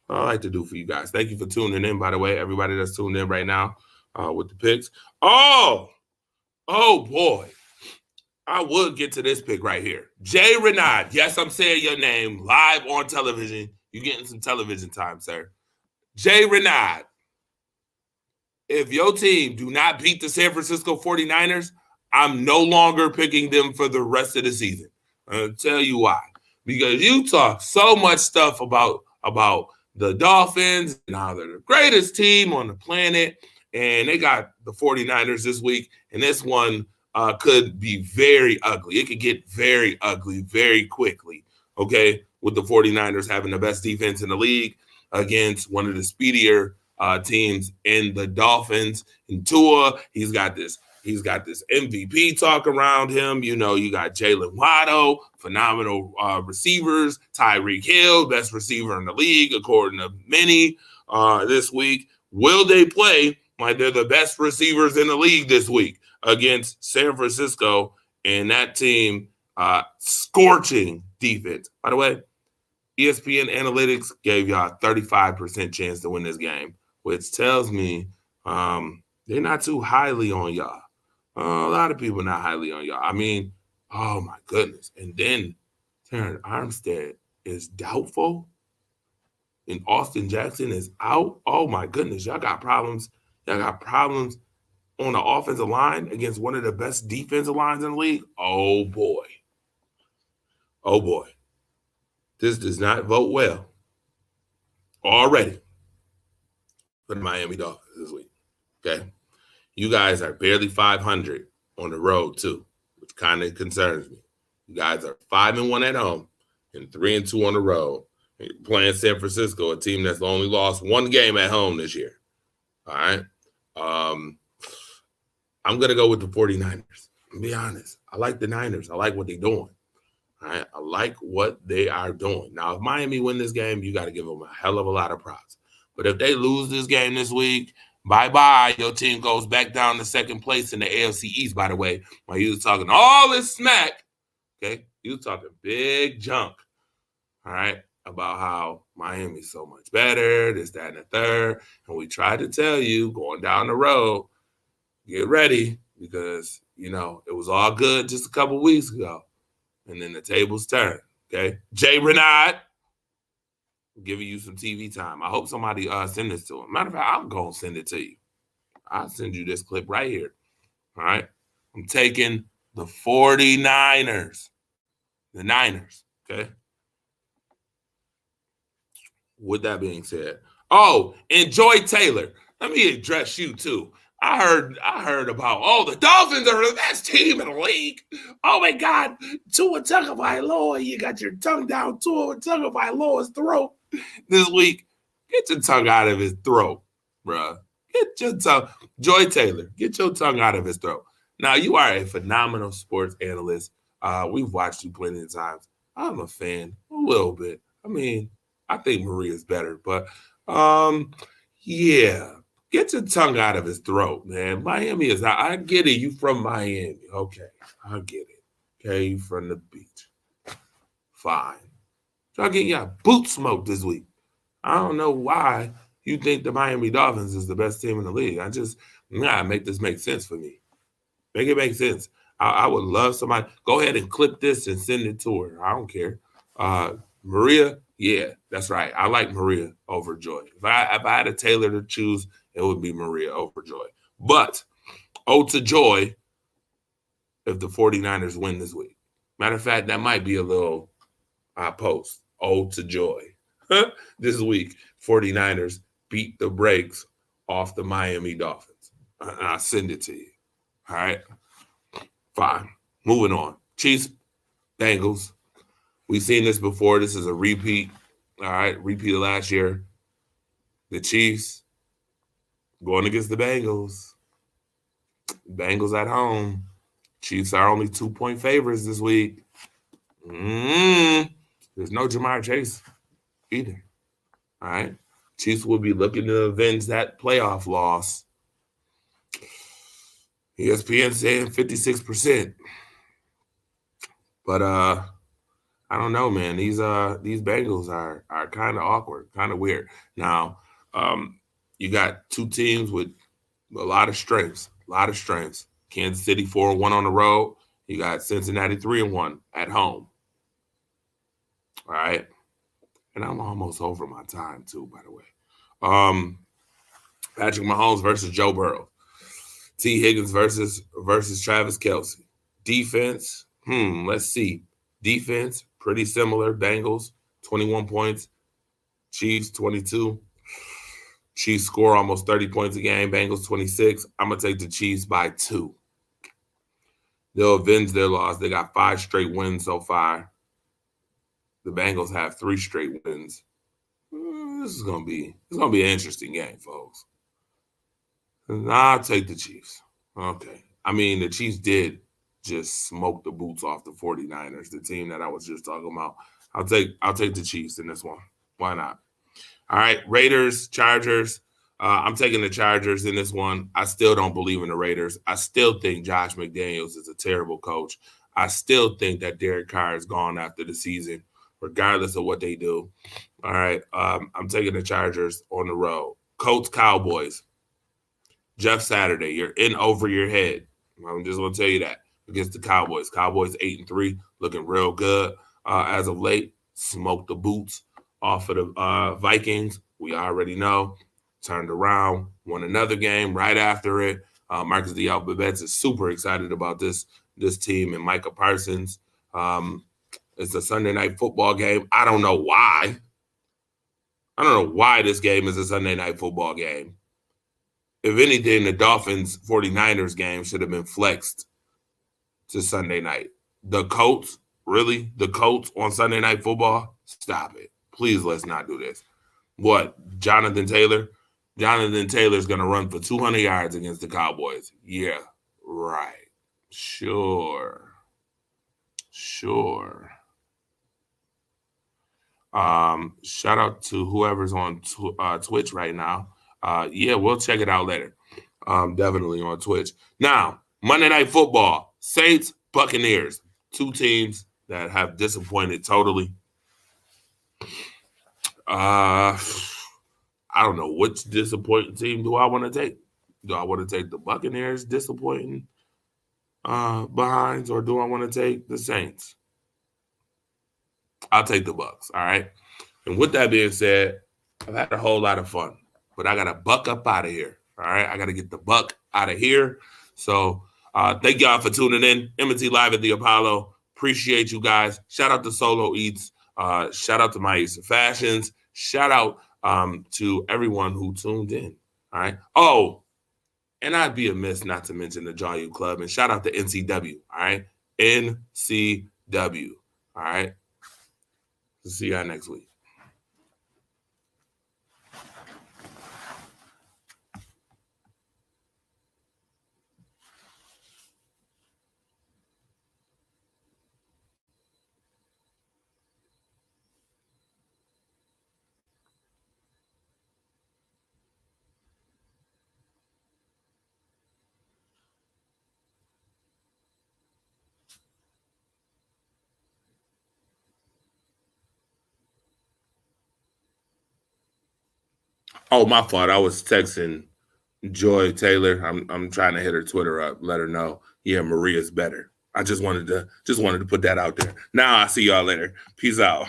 What I like to do for you guys. Thank you for tuning in, by the way. Everybody that's tuned in right now with the picks. Oh, boy. I would get to this pick right here. Jay Renaud. Yes, I'm saying your name live on television. You're getting some television time, sir. Jay Renaud, if your team do not beat the San Francisco 49ers, I'm no longer picking them for the rest of the season. I'll tell you why. Because you talk so much stuff about the Dolphins and how they're the greatest team on the planet, and they got the 49ers this week, and this one could be very ugly. It could get very ugly very quickly, okay, with the 49ers having the best defense in the league against one of the speedier teams in the Dolphins. And Tua, he's got this MVP talk around him. You know, you got Jalen Waddle, phenomenal receivers. Tyreek Hill, best receiver in the league, according to many this week. Will they play like they're the best receivers in the league this week against San Francisco and that team scorching defense? By the way, ESPN Analytics gave y'all a 35% chance to win this game, which tells me they're not too highly on y'all. A lot of people not highly on y'all. I mean, oh my goodness. And then Terron Armstead is doubtful and Austin Jackson is out. Oh my goodness. Y'all got problems. Y'all got problems on the offensive line against one of the best defensive lines in the league. Oh boy. Oh boy. This does not vote well already for the Miami Dolphins this week. Okay. You guys are barely 500 on the road, too, which kind of concerns me. You guys are 5-1 at home and 3-2 on the road. And you're playing San Francisco, a team that's only lost one game at home this year. All right. I'm going to go with the 49ers. I'll be honest. I like the Niners. I like what they're doing. All right. I like what they are doing. Now, if Miami win this game, you got to give them a hell of a lot of props. But if they lose this game this week, bye-bye. Your team goes back down to second place in the AFC East, by the way. While you was talking all this smack, okay? You was talking big junk, all right, about how Miami's so much better, this, that, and the third. And we tried to tell you, going down the road, get ready because, you know, it was all good just a couple weeks ago. And then the tables turned, okay? Jay Renaud, giving you some TV time. I hope somebody send this to him. Matter of fact, I'm going to send it to you. I'll send you this clip right here. All right? I'm taking the 49ers. The Niners, okay? With that being said. Oh, and Joy Taylor. Let me address you, too. I heard about, the Dolphins are the best team in the league. Oh, my God. Tua Tagovailoa, you got your tongue down Tua Tagovailoa's throat this week. Get your tongue out of his throat, bruh. Get your tongue. Joy Taylor, get your tongue out of his throat. Now, you are a phenomenal sports analyst. We've watched you plenty of times. I'm a fan a little bit. I mean, I think Maria's better, but yeah. Get your tongue out of his throat, man. Miami is not. I get it. You from Miami. Okay. I get it. Okay. You from the beach. Fine. Y'all getting y'all boot smoked this week. I don't know why you think the Miami Dolphins is the best team in the league. Make this make sense for me. Make it make sense. I would love somebody. Go ahead and clip this and send it to her. I don't care. Maria, yeah, that's right. I like Maria over Joy. If I had a Taylor to choose, it would be Maria over Joy. But, to Joy if the 49ers win this week. Matter of fact, that might be a little post. To Joy. This week, 49ers beat the brakes off the Miami Dolphins. I'll send it to you. All right? Fine. Moving on. Chiefs, Bengals. We've seen this before. This is a repeat. All right? Repeat of last year. The Chiefs going against the Bengals. Bengals at home. Chiefs are only 2-point favorites this week. There's no Jamar Chase either. All right? Chiefs will be looking to avenge that playoff loss. ESPN saying 56%. But I don't know, man. These Bengals are kind of awkward, kind of weird. Now, you got two teams with a lot of strengths. Kansas City 4-1 on the road. You got Cincinnati 3-1 at home. All right. And I'm almost over my time too, by the way. Patrick Mahomes versus Joe Burrow. T. Higgins versus Travis Kelce. Defense, let's see. Defense, pretty similar. Bengals, 21 points. Chiefs, 22. Chiefs score almost 30 points a game. Bengals, 26. I'm going to take the Chiefs by 2. They'll avenge their loss. They got 5 straight wins so far. The Bengals have 3 straight wins. This is going to be an interesting game, folks. I'll take the Chiefs. Okay. I mean, the Chiefs did just smoke the boots off the 49ers, the team that I was just talking about. I'll take the Chiefs in this one. Why not? All right, Raiders, Chargers. I'm taking the Chargers in this one. I still don't believe in the Raiders. I still think Josh McDaniels is a terrible coach. I still think that Derek Carr is gone after the season, regardless of what they do. All right, I'm taking the Chargers on the road. Colts, Cowboys. Jeff Saturday, you're in over your head. I'm just going to tell you that. Against the Cowboys. Cowboys 8-3, looking real good as of late. Smoked the boots off of the Vikings. We already know. Turned around, won another game right after it. Marcus Diallo-Betts is super excited about this team and Micah Parsons. It's a Sunday night football game. I don't know why. I don't know why this game is a Sunday night football game. If anything, the Dolphins 49ers game should have been flexed to Sunday night. The Colts, really? The Colts on Sunday night football? Stop it. Please, let's not do this. What? Jonathan Taylor? Jonathan Taylor's going to run for 200 yards against the Cowboys. Yeah, right. Sure. Shout out to whoever's on Twitch right now. Yeah, we'll check it out later. Definitely on Twitch. Now, Monday Night Football, Saints, Buccaneers, 2 teams that have disappointed totally. I don't know which disappointing team do I want to take. Do I want to take the Buccaneers disappointing behinds, or do I want to take the Saints? I'll take the Bucs, all right? And with that being said, I've had a whole lot of fun, but I got to buck up out of here, all right? I got to get the buck out of here. So thank y'all for tuning in. M&T Live at the Apollo. Appreciate you guys. Shout out to Solo Eats. Shout out to My East of Fashions. Shout out to everyone who tuned in, all right? Oh, and I'd be amiss not to mention the Jaw U Club. And shout out to NCW, all right? NCW, all right? See y'all next week. Oh, my fault. I was texting Joy Taylor. I'm trying to hit her Twitter up, let her know. Yeah, Maria's better. I just wanted to put that out there. Now I'll see y'all later. Peace out.